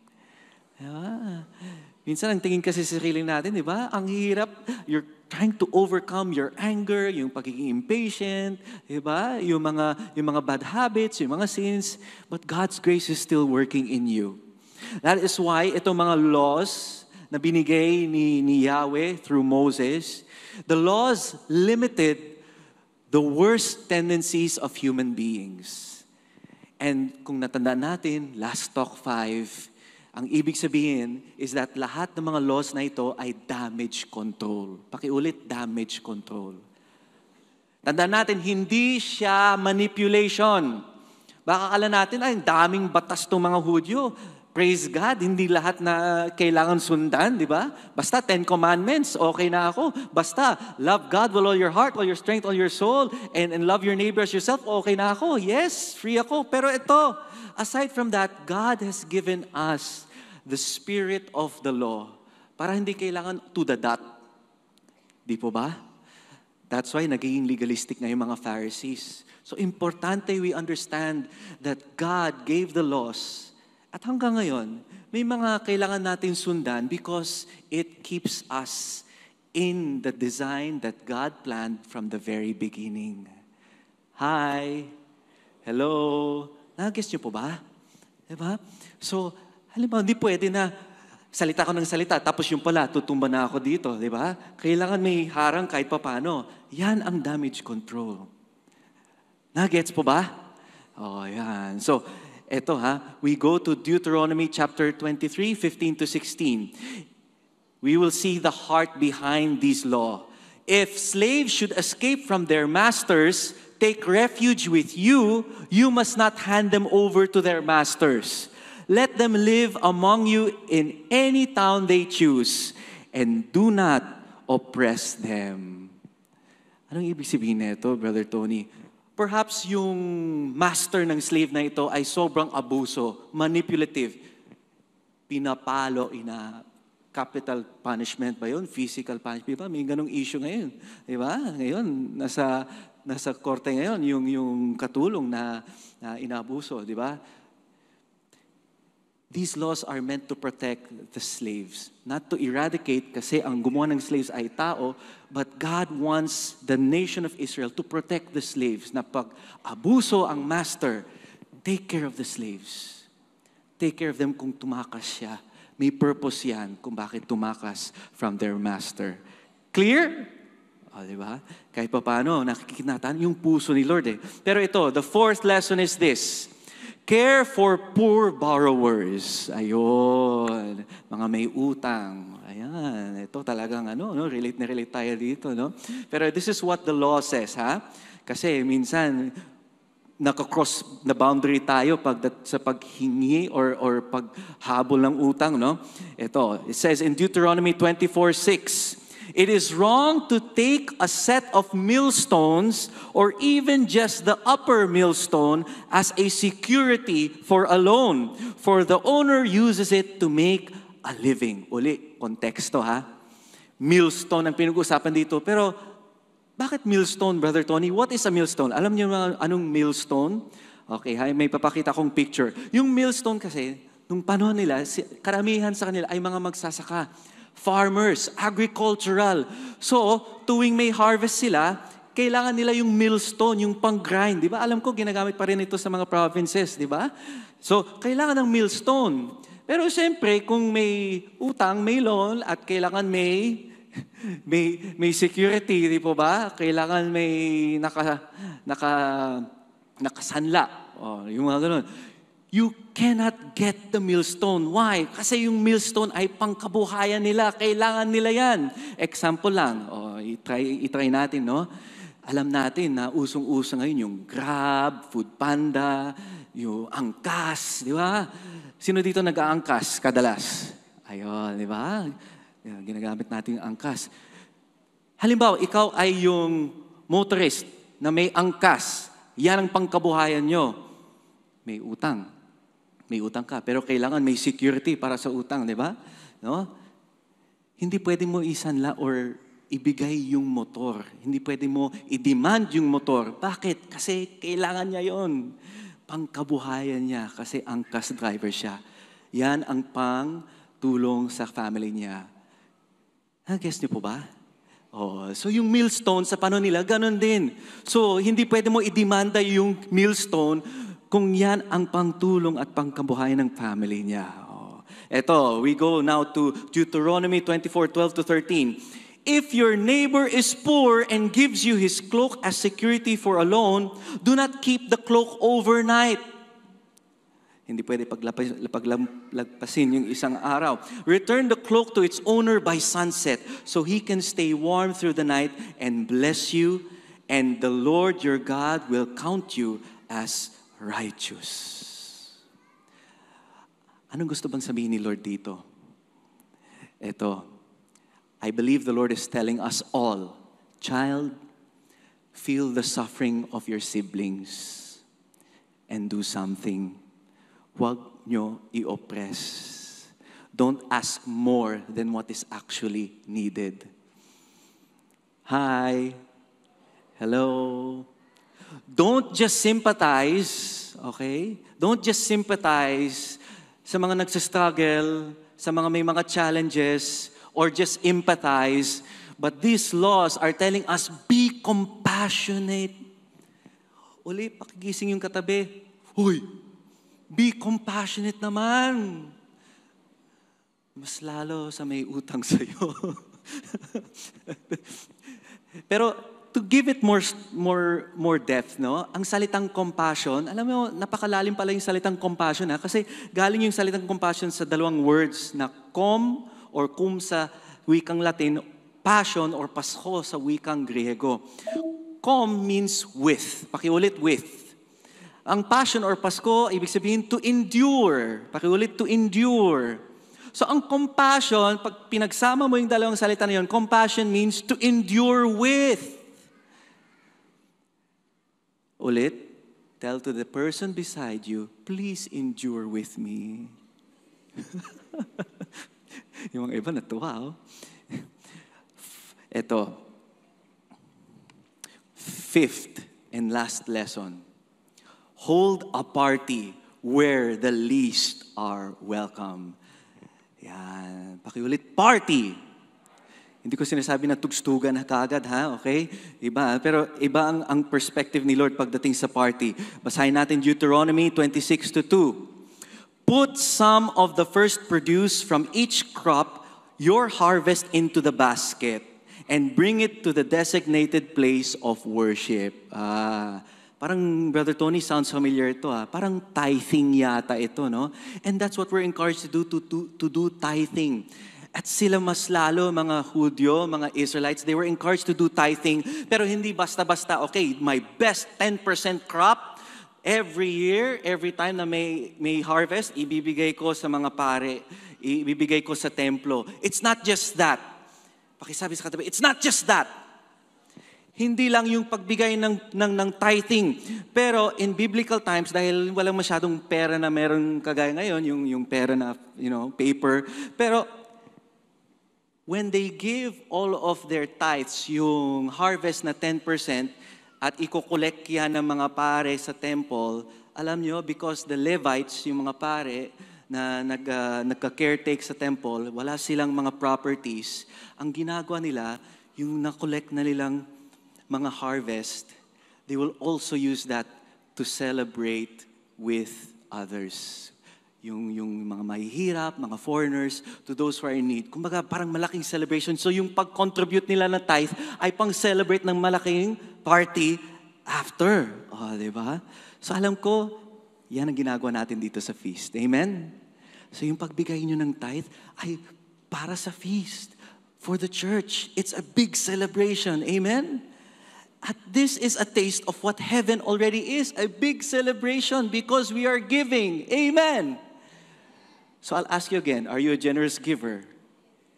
Diba? Minsan ang tingin kasi sa sarili natin, di ba? Ang hirap, you're trying to overcome your anger, yung pagiging impatient, di ba? Yung mga bad habits, yung mga sins. But God's grace is still working in you. That is why itong mga laws na binigay ni Yahweh through Moses, the laws limited the worst tendencies of human beings. And kung natandaan natin, last talk 5, ang ibig sabihin is that lahat ng mga laws na ito ay damage control. Pakiulit, damage control. Tandaan natin, hindi siya manipulation. Baka akala natin, ay, daming batas ng mga Hudyo. Praise God, hindi lahat na kailangan sundan, di ba? Basta 10 commandments, okay na ako. Basta, love God with all your heart, all your strength, all your soul, and love your neighbor as yourself, okay na ako. Yes, free ako. Pero ito, aside from that, God has given us the spirit of the law para hindi kailangan to the dot. Di po ba? That's why naging legalistic na yung mga Pharisees. So importante we understand that God gave the laws at hanggang ngayon, may mga kailangan natin sundan because it keeps us in the design that God planned from the very beginning. Hi! Hello! Nag-guess niyo po ba? Diba? So, halimbawa, hindi pwede na salita ko ng salita, tapos yung pala, tutumba na ako dito. Diba? Kailangan may harang kahit papano. Yan ang damage control. Nag-gets po ba? Oh, yan. So, eto we go to Deuteronomy chapter 23, 15 to 16. We will see the heart behind this law. If slaves should escape from their masters, take refuge with you, you must not hand them over to their masters. Let them live among you in any town they choose, and do not oppress them. Anong ibig sabihin nito, Brother Tony? Perhaps yung master ng slave na ito ay sobrang abuso, manipulative. Pinapalo, capital punishment ba yun? Physical punishment ba? May ganong issue ngayon. Di ba? Ngayon, nasa korte ngayon, yung katulong na inabuso. Di ba? These laws are meant to protect the slaves, not to eradicate kasi ang gumawa ng slaves ay tao, but God wants the nation of Israel to protect the slaves na pag abuso ang master, take care of the slaves. Take care of them kung tumakas siya. May purpose yan kung bakit tumakas from their master. Clear? Di ba? Kahit pa paano, nakikita natin yung puso ni Lord . Pero ito, the fourth lesson is this. Care for poor borrowers. Ayun. Mga may utang. Ayan. Ito talagang relate na relate tayo dito, no? Pero this is what the law says, Kasi minsan, naka-cross na boundary tayo sa paghingi or paghabol ng utang, no? Ito, it says in Deuteronomy 24:6, It is wrong to take a set of millstones or even just the upper millstone as a security for a loan, for the owner uses it to make a living. Uli, konteksto ha. Millstone ang pinag-usapan dito. Pero bakit millstone, Brother Tony? What is a millstone? Alam niyo anong millstone? Okay, may papakita kong picture. Yung millstone kasi, nung panahon nila, karamihan sa kanila ay mga magsasaka. Farmers, agricultural. So, tuwing may harvest sila, kailangan nila yung millstone, yung pang-grind. Di ba? Alam ko, ginagamit pa rin ito sa mga provinces, di ba? So, kailangan ng millstone. Pero siyempre, kung may utang, may loan, at kailangan may security, di po ba? Kailangan may nakasanla. Yung mga ganun. You cannot get the millstone. Why? Kasi yung millstone ay pangkabuhayan nila. Kailangan nila yan. Example lang. I-try natin, no? Alam natin na usong-uso ngayon yung Grab, Food Panda, yung angkas, di ba? Sino dito nag-aangkas kadalas? Ayun, di ba? Ginagamit natin yung angkas. Halimbawa, ikaw ay yung motorist na may angkas. Yan ang pangkabuhayan nyo. May utang. May utang ka, pero kailangan may security para sa utang, di ba? No? Hindi pwede mo isanla or ibigay yung motor. Hindi pwede mo i-demand yung motor. Bakit? Kasi kailangan niya yon. Pangkabuhayan niya kasi angkas driver siya. Yan ang pang-tulong sa family niya. Guess niyo po ba? So yung millstone sa panahon nila, ganun din. So hindi pwede mo i-demanda yung millstone kung yan ang pangtulong at pangkabuhayan ng family niya. Eto, we go now to Deuteronomy 24:12-13. If your neighbor is poor and gives you his cloak as security for a loan, do not keep the cloak overnight. Hindi pwede paglagpasin yung isang araw. Return the cloak to its owner by sunset so he can stay warm through the night and bless you, and the Lord your God will count you as righteous. Anong gusto bang sabihin ni Lord dito? Ito, I believe the Lord is telling us all, child, feel the suffering of your siblings and do something. Huwag nyo i-oppress. Don't ask more than what is actually needed. Hi. Hello. Don't just sympathize, okay? Don't just sympathize sa mga nagsistruggle, sa mga may mga challenges, or just empathize. But these laws are telling us, be compassionate. Uli, pakigising yung katabi. Hoy, be compassionate naman. Mas lalo sa may utang sa'yo. Pero, to give it more depth, no? Ang salitang compassion, alam mo, napakalalim pala yung salitang compassion, ha? Kasi galing yung salitang compassion sa dalawang words na cum or cum sa wikang Latin, passion or pasko sa wikang Griego. Cum means with. Pakiulit, with. Ang passion or pasko, ibig sabihin to endure. Pakiulit, to endure. So ang compassion, pag pinagsama mo yung dalawang salita na yun, compassion means to endure with. Ulit, tell to the person beside you, please endure with me. Yung mga iba natuwa, oh. Ito, fifth and last lesson. Hold a party where the least are welcome. Yan. Pakiulit, party. Hindi ko sinasabi na tugstugan na kaagad, ha? Okay? Iba. Pero iba ang perspective ni Lord pagdating sa party. Basahin natin Deuteronomy 26:2. Put some of the first produce from each crop, your harvest, into the basket, and bring it to the designated place of worship. Parang, Brother Tony, sounds familiar ito, ha? Parang tithing yata ito, no? And that's what we're encouraged to do, to do tithing. At sila mas lalo, mga Hudyo, mga Israelites, they were encouraged to do tithing, pero hindi basta-basta, okay, my best 10% crop, every year, every time na may harvest, ibibigay ko sa mga pare, ibibigay ko sa templo. It's not just that. Pakisabi sa katabi, it's not just that. Hindi lang yung pagbigay ng tithing. Pero in biblical times, dahil walang masyadong pera na meron kagaya ngayon, yung pera na, paper. Pero when they give all of their tithes, yung harvest na 10%, at iko-collect yan ng mga pare sa temple, alam nyo, because the Levites, yung mga pare na nagka-caretake sa temple, wala silang mga properties. Ang ginagawa nila, yung na-collect na nilang mga harvest, they will also use that to celebrate with others. Yung mga mahihirap, mga foreigners, to those who are in need. Kumbaga, parang malaking celebration. So yung pag-contribute nila na tithe ay pang-celebrate ng malaking party after. Diba? So alam ko, yan ang ginagawa natin dito sa feast. Amen? So yung pagbigay nyo ng tithe ay para sa feast. For the church. It's a big celebration. Amen? At this is a taste of what heaven already is. A big celebration because we are giving. Amen? So I'll ask you again, are you a generous giver?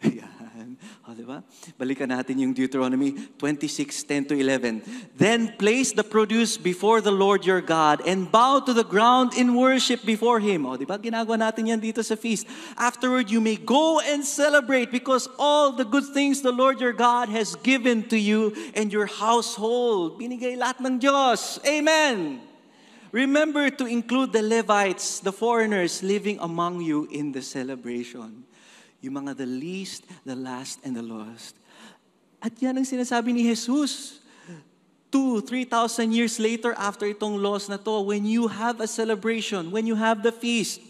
Yan. Diba? Balikan natin yung Deuteronomy 26:10-11. Then place the produce before the Lord your God and bow to the ground in worship before Him. Diba? Ginagawa natin yan dito sa feast. Afterward, you may go and celebrate because all the good things the Lord your God has given to you and your household. Binigay lahat ng Diyos. Amen! Remember to include the Levites, the foreigners living among you in the celebration. Yung mga the least, the last, and the lost. At yan ang sinasabi ni Jesus. 2,000-3,000 years later after itong laws na to, when you have a celebration, when you have the feast,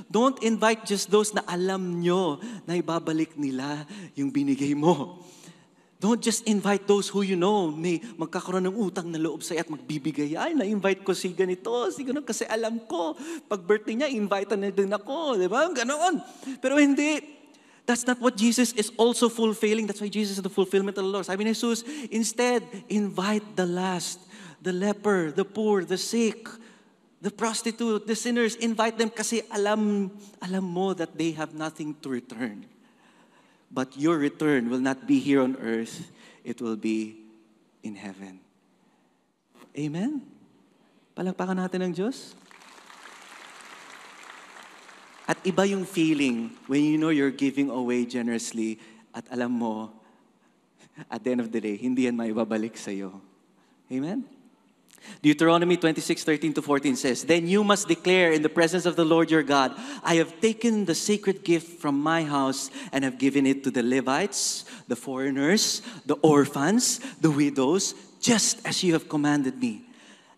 don't invite just those na alam nyo na ibabalik nila yung binigay mo. Don't just invite those who you know may magkakaroon ng utang na loob sa'yo at magbibigay. Ay, na-invite ko si ganito, kasi alam ko, pag birthday niya, invite na din ako. Diba? Ganoon. Pero hindi. That's not what Jesus is also fulfilling. That's why Jesus is the fulfillment of the law. Sabi ni Jesus, instead, invite the last, the leper, the poor, the sick, the prostitute, the sinners. Invite them kasi alam mo that they have nothing to return. But your return will not be here on earth. It will be in heaven. Amen? Palakpakan natin ng Diyos. At iba yung feeling when you know you're giving away generously at alam mo, at the end of the day, hindi yan maibabalik sa'yo. Amen? Deuteronomy 26:13-14 says, Then you must declare in the presence of the Lord your God, I have taken the sacred gift from my house and have given it to the Levites, the foreigners, the orphans, the widows, just as you have commanded me.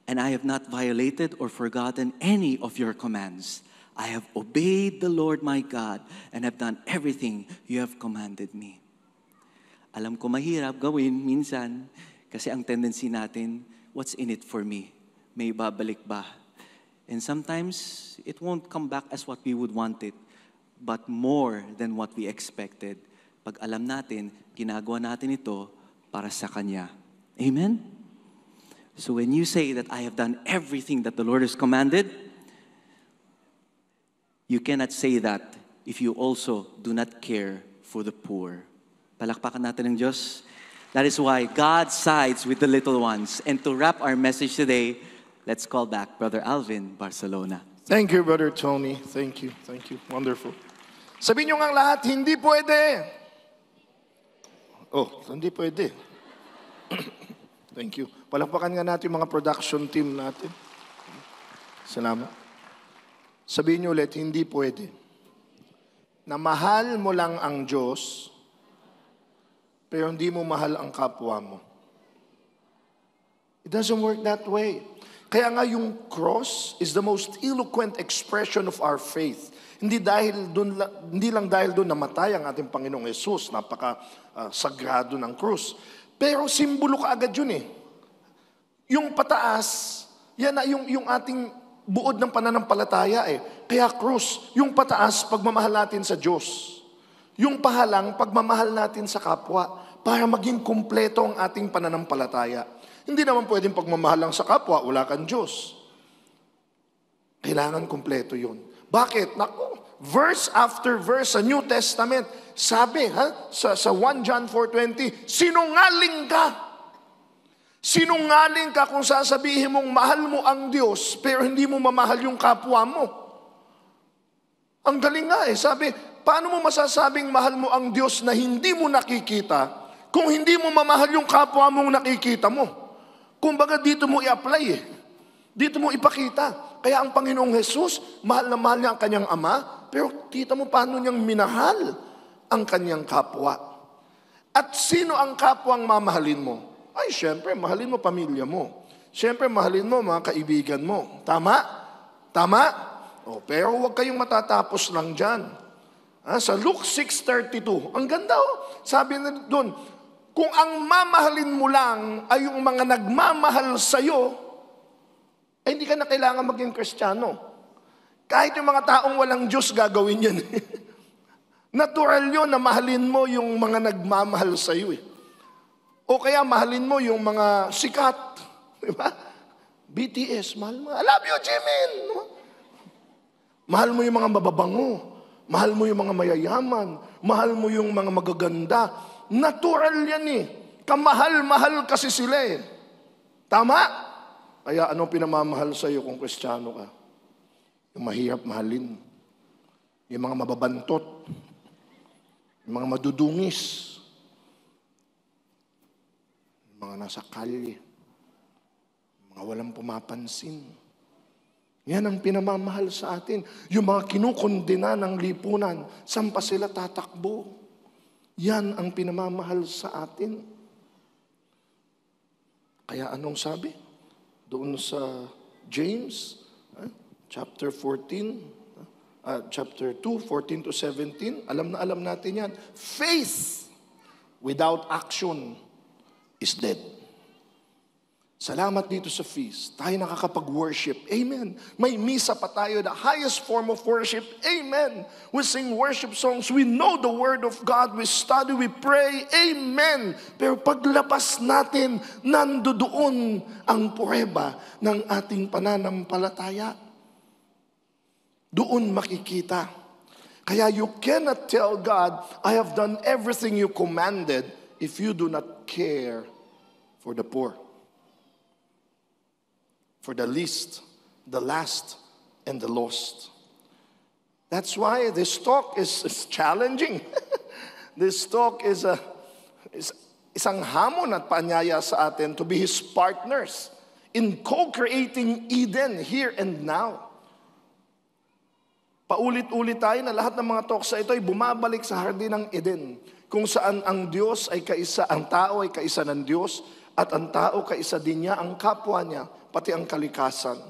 And I have not violated or forgotten any of your commands. I have obeyed the Lord my God and have done everything you have commanded me. Alam ko mahirap gawin minsan kasi ang tendency natin, what's in it for me? May babalik ba? And sometimes, it won't come back as what we would want it, but more than what we expected. Pag alam natin, ginagawa natin ito para sa Kanya. Amen? So when you say that I have done everything that the Lord has commanded, you cannot say that if you also do not care for the poor. Palakpakan natin ng Diyos. That is why God sides with the little ones. And to wrap our message today, let's call back Brother Alvin Barcelona. Thank you, Brother Tony. Thank you. Thank you. Wonderful. Sabihin nyo nga lahat, hindi pwede. Hindi pwede. Thank you. Palakpakan nga natin yung mga production team natin. Salamat. Sabihin niyo ulit, hindi pwede. Na mahal mo lang ang Diyos, pero hindi mo mahal ang kapwa mo. It doesn't work that way. Kaya nga yung cross is the most eloquent expression of our faith. Hindi lang dahil doon namatay ang ating Panginoong Yesus, napaka-sagrado ng krus. Pero simbolo ka agad yun eh. Yung pataas, yan na yung ating buod ng pananampalataya eh. Kaya krus, yung pataas, pagmamahal natin sa Diyos. Yung pahalang, pagmamahal natin sa kapwa para maging kumpleto ang ating pananampalataya. Hindi naman pwedeng pagmamahal lang sa kapwa, wala kang Diyos. Kailangan kumpleto yun. Bakit? Naku, verse after verse sa New Testament, sabi sa 1 John 4:20, sinungaling ka. Sinungaling ka kung sasabihin mong mahal mo ang Diyos, pero hindi mo mamahal yung kapwa mo. Ang galing nga sabi, paano mo masasabing mahal mo ang Diyos na hindi mo nakikita, kung hindi mo mamahal yung kapwa mong nakikita mo? Kumbaga dito mo i-apply Dito mo ipakita. Kaya ang Panginoong Jesus, mahal na mahal niya ang kanyang ama, pero kita mo paano niyang minahal ang kanyang kapwa. At sino ang kapwang mamahalin mo? Ay, syempre, mahalin mo pamilya mo. Syempre, mahalin mo mga kaibigan mo. Tama? Tama? Pero huwag kayong matatapos lang dyan. Sa Luke 6:32, ang ganda sabi na doon, kung ang mamahalin mo lang ay yung mga nagmamahal sa'yo, ay hindi ka na kailangan maging Kristiyano. Kahit yung mga taong walang Diyos, gagawin yan. Natural yun na mahalin mo yung mga nagmamahal sa'yo. O kaya mahalin mo yung mga sikat. Diba? BTS, mahal mo. I love you, Jimin. Mahal mo yung mga mababango. Mahal mo yung mga mayayaman. Mahal mo yung mga magaganda. Natural yan Kamahal-mahal kasi sila Tama? Kaya anong pinamamahal sa iyo kung Kristiyano ka? Yung mahirap mahalin. Yung mga mababantot. Yung mga madudungis. Yung mga nasa kalye. Yung mga walang pumapansin. Yan ang pinamamahal sa atin. Yung mga kinukondena ng lipunan, saan pa sila tatakbo? Yan ang pinamamahal sa atin. Kaya anong sabi? Doon sa James, chapter 14, chapter 2, 14 to 17, alam natin yan. Faith without action is dead. Salamat dito sa feast. Tayo nakakapag-worship. Amen. May misa pa tayo, the highest form of worship. Amen. We sing worship songs. We know the Word of God. We study, we pray. Amen. Pero paglabas natin, nandoon ang prueba ng ating pananampalataya. Doon makikita. Kaya you cannot tell God, I have done everything you commanded if you do not care for the poor. For the least, the last, and the lost. That's why this talk is challenging. This talk is isang hamon at paanyaya sa atin to be His partners in co-creating Eden here and now. Paulit-ulit tayo na lahat ng mga talks sa ito ay bumabalik sa hardin ng Eden, kung saan ang Diyos ay kaisa, ang tao ay kaisa ng Diyos, at ang tao kaisa din niya, ang kapwa niya, pati ang kalikasan.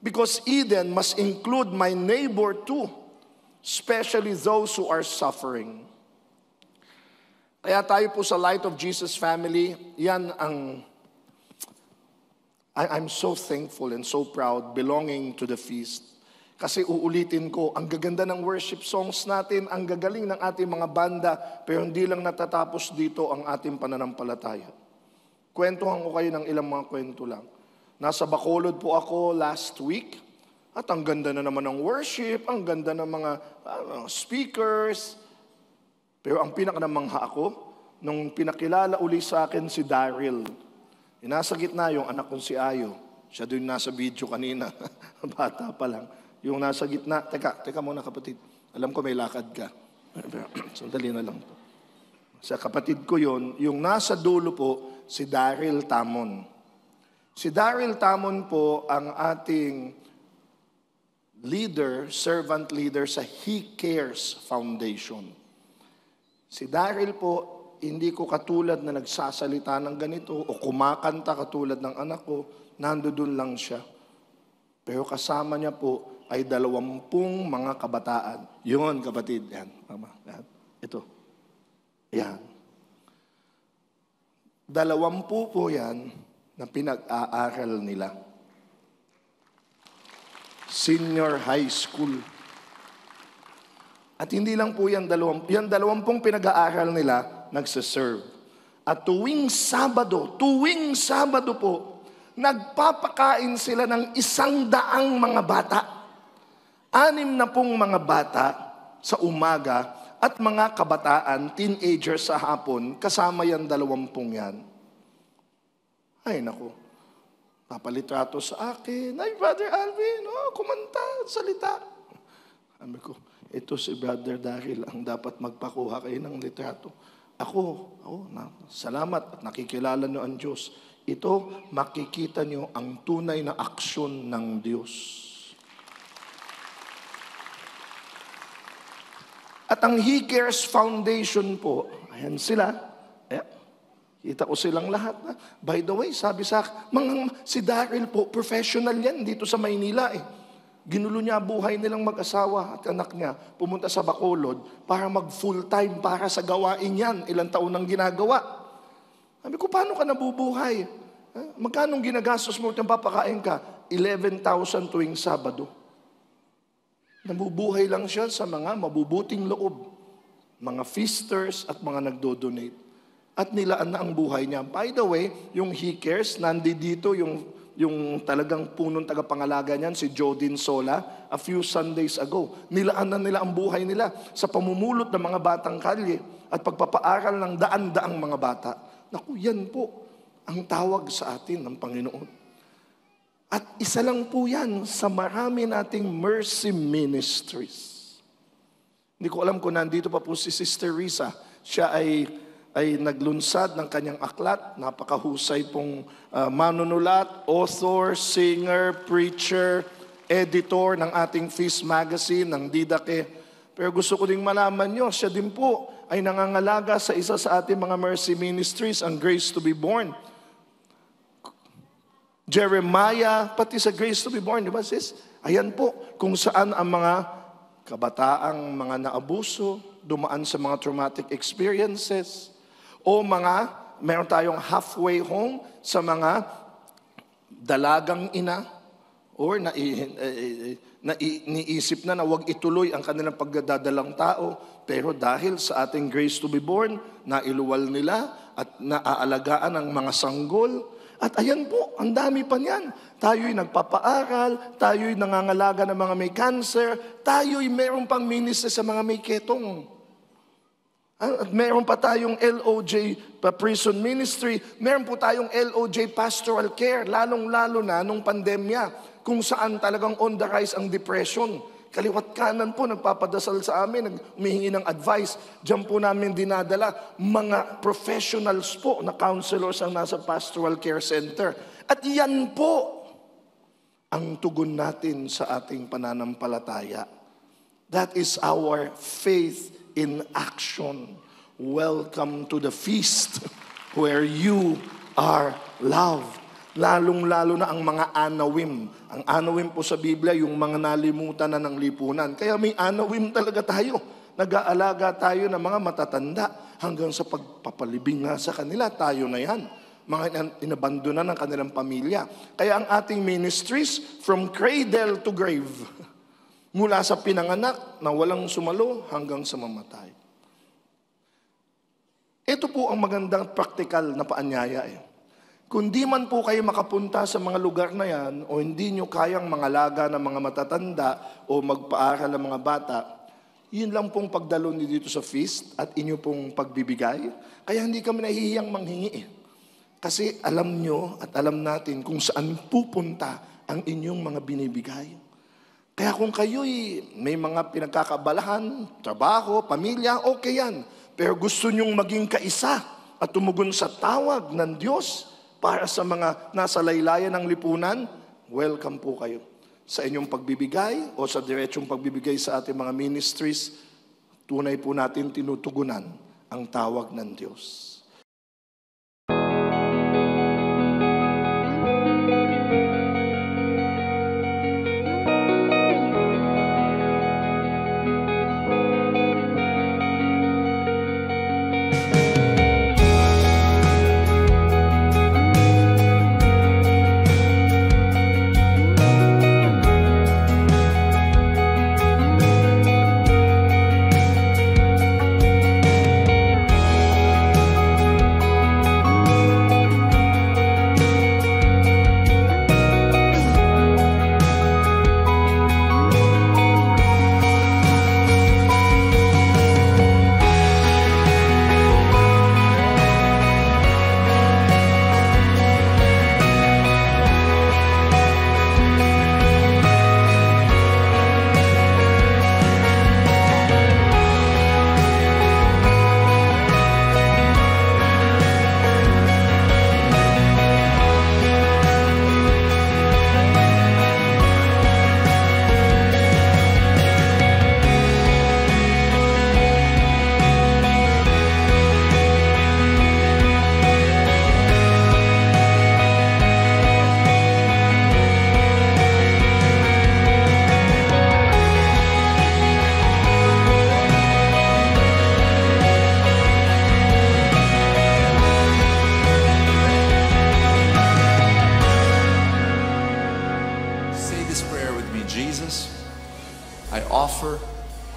Because Eden must include my neighbor too, especially those who are suffering. Kaya tayo po sa Light of Jesus family, yan ang I'm so thankful and so proud belonging to the feast. Kasi uulitin ko, ang gaganda ng worship songs natin, ang gagaling ng ating mga banda, pero hindi lang natatapos dito ang ating pananampalataya. Kwentuhan ko kayo ng ilang mga kwento lang. Nasa Bacolod po ako last week, at ang ganda na naman ng worship, ang ganda ng mga speakers. Pero ang pinakanamangha ako, nung pinakilala uli sa akin si Daryl. Nasa gitna yung anak kong si Ayo. Siya doon nasa video kanina, bata pa lang. Yung nasa gitna, teka muna kapatid. Alam ko may lakad ka. Sandali na lang. Sa kapatid ko yon, yung nasa dulo po, si Daryl Tamon. Si Daryl Tamon po ang ating leader, servant leader sa He Cares Foundation. Si Daryl po, hindi ko katulad na nagsasalita ng ganito o kumakanta katulad ng anak ko, nandoon lang siya. Pero kasama niya po ay 20 mga kabataan. Yun, kapatid. Yan. Mama, yan. Ito. Yan. 20 po yan na pinag-aaral nila. Senior high school. At hindi lang po yan 20 pinag-aaral nila, nagsaserve. At tuwing Sabado po, nagpapakain sila ng 100 mga bata. 6 na pong mga bata sa umaga at mga kabataan, teenagers sa hapon, kasama yan 20 yan. Ay, naku. Papalitrato sa akin. Ay, Brother Alvin, kumanta, salita. Sabi ko, ito si Brother Daryl ang dapat magpakuha kayo ng litrato. Ako, salamat at nakikilala nyo ang Diyos. Ito, makikita nyo ang tunay na aksyon ng Diyos. At ang He Cares Foundation po, ayan sila. Kita ko silang lahat. By the way, sabi sa akin, si Daryl po, professional yan dito sa Maynila Ginulo niya buhay nilang mag-asawa at anak niya. Pumunta sa Bacolod para mag-full-time para sa gawain yan. Ilang taon nang ginagawa. Sabi ko, paano ka nabubuhay? Magkano ginagastos mo at papakain ka? 11,000 tuwing Sabado. Nabubuhay lang siya sa mga mabubuting loob. Mga feasters at mga nagdo-donate. At nilaan na ang buhay niya. By the way, yung He Cares, nandito yung talagang punong tagapangalaga niyan, si Jodin Sola, a few Sundays ago. Nilaan na nila ang buhay nila sa pamumulot ng mga batang kalye at pagpapaaral ng daan-daang mga bata. Naku, yan po ang tawag sa atin ng Panginoon. At isa lang po yan sa marami nating mercy ministries. Hindi ko alam kung nandito pa po si Sister Risa. Siya ay naglunsad ng kanyang aklat. Napakahusay pong manunulat, author, singer, preacher, editor ng ating Feast Magazine, ng Didake. Pero gusto ko ding malaman nyo, siya din po ay nangangalaga sa isa sa ating mga mercy ministries, ang Grace to be Born. Jeremiah, pati sa Grace to be Born, di ba sis? Ayan po, kung saan ang mga kabataang mga naabuso, dumaan sa mga traumatic experiences, o meron tayong halfway home sa mga dalagang ina or niisip na huwag ituloy ang kanilang pagdadalang tao, pero dahil sa ating Grace to be Born, nailuwal nila at naaalagaan ang mga sanggol. At ayan po, ang dami pa niyan. Tayo'y nagpapaaral, tayo'y nangangalaga ng mga may cancer, tayo'y meron pang ministry sa mga may ketong. At meron pa tayong LOJ Prison Ministry, meron po tayong LOJ Pastoral Care, lalong-lalo na nung pandemya, kung saan talagang on the rise ang depression. Kaliwat kanan po, nagpapadasal sa amin, humihingi ng advice. Diyan po namin dinadala mga professionals po na counselors ang nasa Pastoral Care Center. At iyan po ang tugon natin sa ating pananampalataya. That is our faith in action. Welcome to the feast where you are loved. Lalong-lalo na ang mga anawim. Ang anawim po sa Biblia, yung mga nalimutan na ng lipunan. Kaya may anawim talaga tayo. Nag-aalaga tayo ng mga matatanda hanggang sa pagpapalibing nga sa kanila. Tayo na yan. Mga inabandona ng kanilang pamilya. Kaya ang ating ministries, from cradle to grave. Mula sa pinanganak na walang sumalo hanggang sa mamatay. Ito po ang magandang practical na paanyaya Kung di man po kayo makapunta sa mga lugar na yan, o hindi nyo kayang mangalaga ng mga matatanda o magpaaral ng mga bata, yun lang pong pagdalo niyo dito sa feast at inyo pong pagbibigay. Kaya hindi kami nahihiyang manghingi Kasi alam nyo at alam natin kung saan pupunta ang inyong mga binibigay. Kaya kung kayo'y may mga pinagkakabalahan, trabaho, pamilya, okay yan. Pero gusto nyong maging kaisa at tumugon sa tawag ng Diyos para sa mga nasa laylayan ng lipunan, welcome po kayo. Sa inyong pagbibigay o sa diretsong pagbibigay sa ating mga ministries, tunay po natin tinutugunan ang tawag ng Diyos.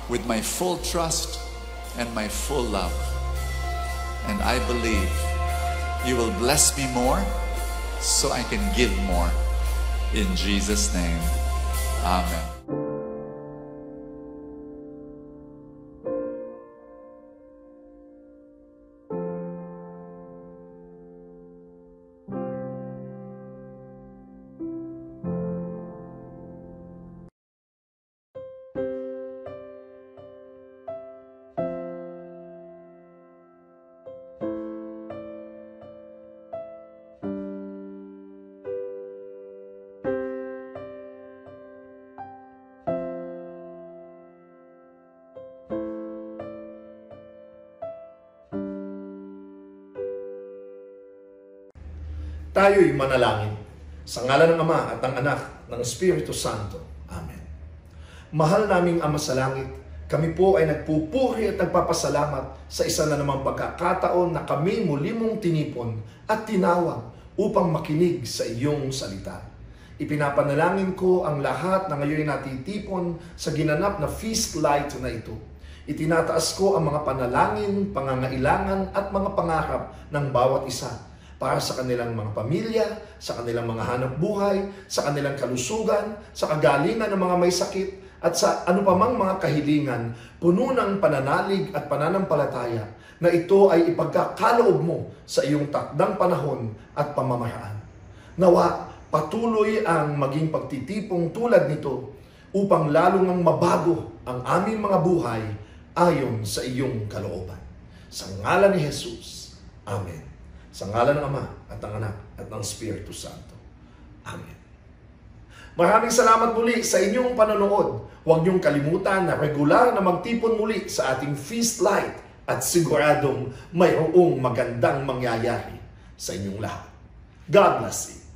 with my full trust and my full love. And I believe you will bless me more so I can give more. In Jesus' name, amen. Tayo'y manalangin. Sa ngalan ng Ama at ng Anak ng Espiritu Santo. Amen. Mahal naming Ama sa langit, kami po ay nagpupuri at nagpapasalamat sa isa na namang pagkakataon na kami muli mong tinipon at tinawag upang makinig sa iyong salita. Ipinapanalangin ko ang lahat na ngayon natitipon sa ginanap na feast light na ito. Itinataas ko ang mga panalangin, pangangailangan at mga pangarap ng bawat isa para sa kanilang mga pamilya, sa kanilang mga hanap buhay, sa kanilang kalusugan, sa kagalingan ng mga may sakit, at sa anupamang mga kahilingan, puno ng pananalig at pananampalataya na ito ay ipagkakaloob mo sa iyong takdang panahon at pamamaraan. Nawa, patuloy ang maging pagtitipong tulad nito upang lalong ang mabago ang aming mga buhay ayon sa iyong kalooban. Sa ngalan ni Jesus. Amen. Sa ngalan ng Ama at ng Anak at ng Espiritu Santo. Amen. Maraming salamat muli sa inyong panonood. Huwag niyong kalimutan na regular na magtipon muli sa ating feast light at siguradong mayroong magandang mangyayari sa inyong lahat. God bless you.